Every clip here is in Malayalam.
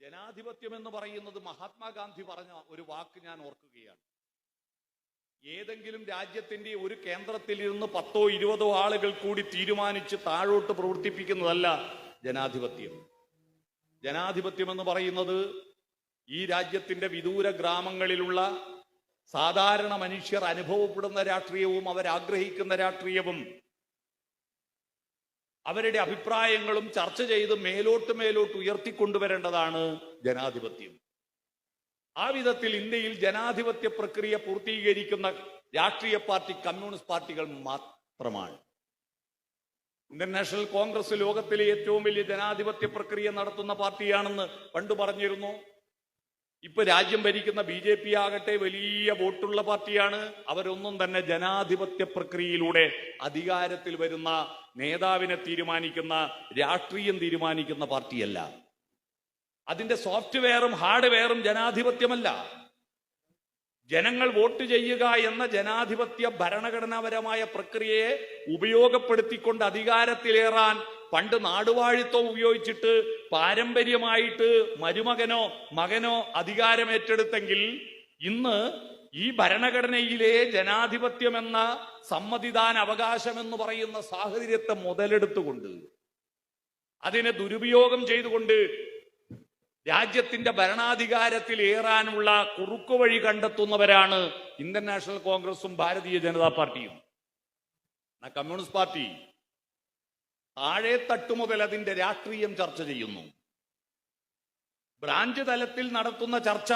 ജനാധിപത്യം എന്ന് പറയുന്നത് മഹാത്മാഗാന്ധി പറഞ്ഞ ഒരു വാക്ക് ഞാൻ ഓർക്കുകയാണ്. ഏതെങ്കിലും രാജ്യത്തിന്റെ ഒരു കേന്ദ്രത്തിൽ ഇരുന്ന് 10ഓ 20ഓ ആളുകൾ കൂടി തീരുമാനിച്ച് താഴോട്ട് പ്രവർത്തിപ്പിക്കുന്നതല്ല ജനാധിപത്യം. ജനാധിപത്യം എന്ന് പറയുന്നത് ഈ രാജ്യത്തിന്റെ വിദൂര ഗ്രാമങ്ങളിലുള്ള സാധാരണ മനുഷ്യർ അനുഭവപ്പെടുന്ന രാഷ്ട്രീയവും അവരാഗ്രഹിക്കുന്ന രാഷ്ട്രീയവും അവരുടെ അഭിപ്രായങ്ങളും ചർച്ച ചെയ്ത് മേലോട്ട് ഉയർത്തിക്കൊണ്ടുവരേണ്ടതാണ് ജനാധിപത്യം. ആ വിധത്തിൽ ഇന്ത്യയിൽ ജനാധിപത്യ പ്രക്രിയ പൂർത്തീകരിക്കുന്ന രാഷ്ട്രീയ പാർട്ടി കമ്മ്യൂണിസ്റ്റ് പാർട്ടികൾ മാത്രമാണ്. ഇന്ത്യൻ നാഷണൽ കോൺഗ്രസ് ലോകത്തിലെ ഏറ്റവും വലിയ ജനാധിപത്യ പ്രക്രിയ നടത്തുന്ന പാർട്ടിയാണെന്ന് പണ്ട് പറഞ്ഞിരുന്നു. ഇപ്പൊ രാജ്യം ഭരിക്കുന്ന BJP ആകട്ടെ വലിയ വോട്ടുള്ള പാർട്ടിയാണ്. അവരൊന്നും തന്നെ ജനാധിപത്യ പ്രക്രിയയിലൂടെ അധികാരത്തിൽ വരുന്ന നേതാവിനെ തീരുമാനിക്കുന്ന രാഷ്ട്രീയം തീരുമാനിക്കുന്ന പാർട്ടിയല്ല. അതിന്റെ സോഫ്റ്റ്വെയറും ഹാർഡ്വെയറും ജനാധിപത്യമല്ല. ജനങ്ങൾ വോട്ട് ചെയ്യുക എന്ന ജനാധിപത്യ ഭരണഘടനാപരമായ പ്രക്രിയയെ ഉപയോഗപ്പെടുത്തിക്കൊണ്ട് അധികാരത്തിലേറാൻ പണ്ട് നാടുവാഴിത്വം ഉപയോഗിച്ചിട്ട് പാരമ്പര്യമായിട്ട് മരുമകനോ മകനോ അധികാരമേറ്റെടുത്തെങ്കിൽ ഇന്ന് ഈ ഭരണഘടനയിലെ ജനാധിപത്യം എന്ന സമ്മതിദാന അവകാശം എന്ന് പറയുന്ന സാഹചര്യത്തെ മുതലെടുത്തുകൊണ്ട് അതിനെ ദുരുപയോഗം ചെയ്തുകൊണ്ട് രാജ്യത്തിന്റെ ഭരണാധികാരത്തിൽ ഏറാനുള്ള കുറുക്കുവഴി കണ്ടെത്തുന്നവരാണ് ഇന്ത്യൻ നാഷണൽ കോൺഗ്രസും ഭാരതീയ ജനതാ പാർട്ടിയും. കമ്മ്യൂണിസ്റ്റ് പാർട്ടി താഴെ തട്ടു മുതൽ അതിന്റെ രാഷ്ട്രീയം ചർച്ച ചെയ്യുന്നു. ബ്രാഞ്ച് തലത്തിൽ നടത്തുന്ന ചർച്ച,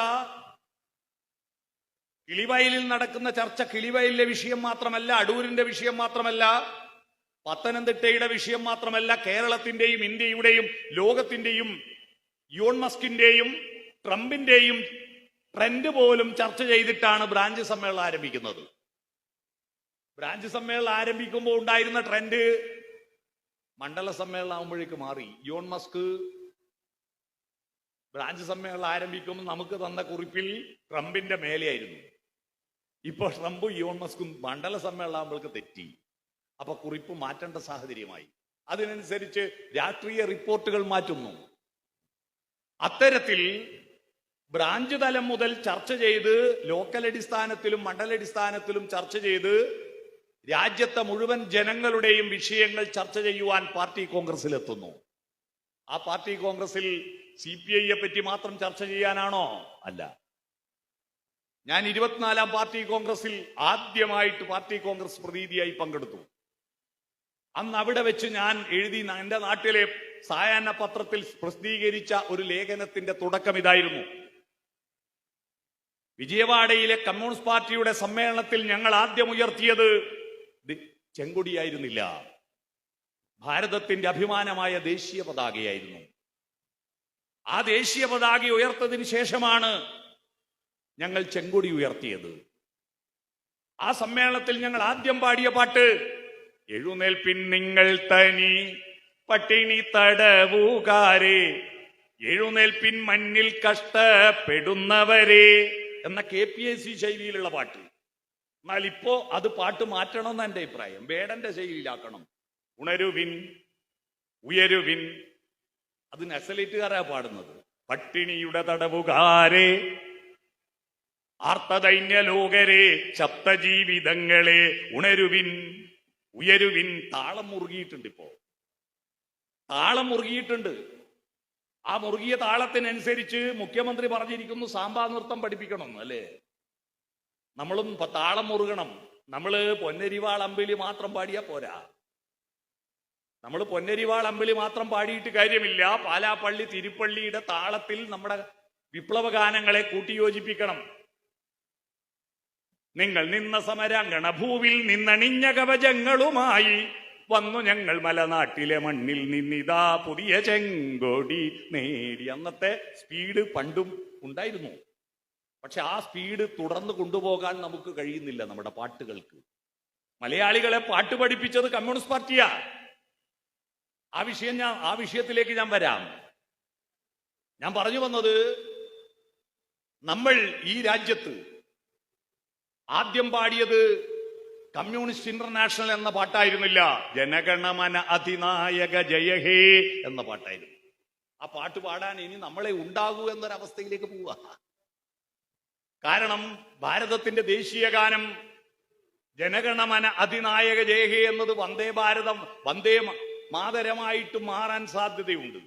കിളിവയലിൽ നടക്കുന്ന ചർച്ച കിളിവയലിലെ വിഷയം മാത്രമല്ല, അടൂരിന്റെ വിഷയം മാത്രമല്ല, പത്തനംതിട്ടയുടെ വിഷയം മാത്രമല്ല, കേരളത്തിന്റെയും ഇന്ത്യയുടെയും ലോകത്തിന്റെയും ഇയോൺ മസ്കിന്റെയും ട്രംപിന്റെയും ട്രെൻഡ് പോലും ചർച്ച ചെയ്തിട്ടാണ് ബ്രാഞ്ച് സമ്മേളനം ആരംഭിക്കുന്നത്. ബ്രാഞ്ച് സമ്മേളനം ആരംഭിക്കുമ്പോൾ ഉണ്ടായിരുന്ന ട്രെൻഡ് മണ്ഡല സമ്മേളനം ആകുമ്പോഴേക്ക് മാറി. ഇയോൺ മസ്ക് ബ്രാഞ്ച് സമ്മേളനം ആരംഭിക്കുമ്പോൾ നമുക്ക് തന്ന കുറിപ്പിൽ ട്രംപിന്റെ മേലെയായിരുന്നു. ഇപ്പൊ ട്രംപും ഇയോൺ മസ്കും മണ്ഡല സമ്മേളനം ആകുമ്പോഴേക്ക് തെറ്റി. അപ്പൊ കുറിപ്പ് മാറ്റേണ്ട സാഹചര്യമായി. അതിനനുസരിച്ച് രാഷ്ട്രീയ റിപ്പോർട്ടുകൾ മാറ്റുന്നു. അത്തരത്തിൽ ബ്രാഞ്ച് തലം മുതൽ ചർച്ച ചെയ്ത് ലോക്കൽ അടിസ്ഥാനത്തിലും മണ്ഡലടിസ്ഥാനത്തിലും ചർച്ച ചെയ്ത് രാജ്യത്തെ മുഴുവൻ ജനങ്ങളുടെയും വിഷയങ്ങൾ ചർച്ച ചെയ്യുവാൻ പാർട്ടി കോൺഗ്രസിലെത്തുന്നു. ആ പാർട്ടി കോൺഗ്രസിൽ CPIയെ പറ്റി മാത്രം ചർച്ച ചെയ്യാനാണോ? അല്ല. ഞാൻ 24ാം പാർട്ടി കോൺഗ്രസിൽ ആദ്യമായിട്ട് പാർട്ടി കോൺഗ്രസ് പ്രതിനിധിയായി പങ്കെടുത്തു. അന്ന് അവിടെ വെച്ച് ഞാൻ എഴുതി എന്റെ നാട്ടിലെ സായാഹ്ന പത്രത്തിൽ പ്രസിദ്ധീകരിച്ച ഒരു ലേഖനത്തിന്റെ തുടക്കം ഇതായിരുന്നു: വിജയവാഡയിലെ കമ്മ്യൂണിസ്റ്റ് പാർട്ടിയുടെ സമ്മേളനത്തിൽ ഞങ്ങൾ ആദ്യം ഉയർത്തിയത് ചെങ്കൊടിയായിരുന്നില്ല, ഭാരതത്തിന്റെ അഭിമാനമായ ദേശീയ പതാകയായിരുന്നു. ആ ദേശീയ പതാക ഉയർത്തതിന് ശേഷമാണ് ഞങ്ങൾ ചെങ്കൊടി ഉയർത്തിയത്. ആ സമ്മേളനത്തിൽ ഞങ്ങൾ ആദ്യം പാടിയ പാട്ട് എഴുന്നേൽപ്പിൻ നിങ്ങൾ തനി പട്ടിണി തടവുകാരെ, എഴുന്നേൽപ്പിൻ മണ്ണിൽ കഷ്ടപ്പെടുന്നവരെ എന്ന KPAC ശൈലിയിലുള്ള പാട്ട്. എന്നാൽ ഇപ്പോ അത് പാട്ട് മാറ്റണമെന്ന് എന്റെ അഭിപ്രായം. വേടന്റെ ശൈലിയിലാക്കണം. ഉണരുവിൻ ഉയരുവിൻ. അത് നക്സലേറ്റുകാരാ പാടുന്നത്. പട്ടിണിയുടെ തടവുകാരെ, ആർത്തദൈന്യ ലോകരെ, ചപ്തജീവിതങ്ങളെ, ഉണരുവിൻ ഉയരുവിൻ. താളം മുറുകിയിട്ടുണ്ട്. ഇപ്പോ താളം മുറുകിയിട്ടുണ്ട്. ആ മുറുകിയ താളത്തിനനുസരിച്ച് മുഖ്യമന്ത്രി പറഞ്ഞിരിക്കുന്നു സാമ്പാ നൃത്തം പഠിപ്പിക്കണമെന്ന്. അല്ലേ? നമ്മളും താളം മുറുകണം. നമ്മള് പൊന്നരിവാൾ അമ്പിളി മാത്രം പാടിയാ പോരാ. നമ്മൾ പൊന്നരിവാൾ അമ്പിളി മാത്രം പാടിയിട്ട് കാര്യമില്ല. പാലാപ്പള്ളി തിരുപ്പള്ളിയുടെ താളത്തിൽ നമ്മുടെ വിപ്ലവ ഗാനങ്ങളെ കൂട്ടിയോജിപ്പിക്കണം. നിങ്ങൾ നിന്ന സമരാങ്കണ ഭൂവിൽ നിന്നണിഞ്ഞ കവചങ്ങളുമായി വന്നു ഞങ്ങൾ മലനാട്ടിലെ മണ്ണിൽ നിന്നിതാ പുതിയ ചെങ്കൊടി നേടി. അന്നത്തെ സ്പീഡ് പണ്ടും ഉണ്ടായിരുന്നു. പക്ഷെ ആ സ്പീഡ് തുടർന്ന് കൊണ്ടുപോകാൻ നമുക്ക് കഴിയുന്നില്ല നമ്മുടെ പാട്ടുകൾക്ക്. മലയാളികളെ പാട്ട് പഠിപ്പിച്ചത് കമ്മ്യൂണിസ്റ്റ് പാർട്ടിയാ. ആ വിഷയത്തിലേക്ക് ഞാൻ വരാം. ഞാൻ പറഞ്ഞു വന്നത്, നമ്മൾ ഈ രാജ്യത്ത് ആദ്യം പാടിയത് കമ്മ്യൂണിസ്റ്റ് ഇന്റർനാഷണൽ എന്ന പാട്ടായിരുന്നില്ല, ജനഗണമന അതിനായക ജയഹേ എന്ന പാട്ടായിരുന്നു. ആ ആ പാട്ട് പാടാൻ ഇനി നമ്മളെ ഉണ്ടാകൂ എന്നൊരവസ്ഥയിലേക്ക് പോവുക. കാരണം ഭാരതത്തിന്റെ ദേശീയ ഗാനം ജനഗണമന അതിനായക ജയഹേ എന്നത് വന്ദേ മാതരമായിട്ട് മാറാൻ സാധ്യതയുണ്ട്.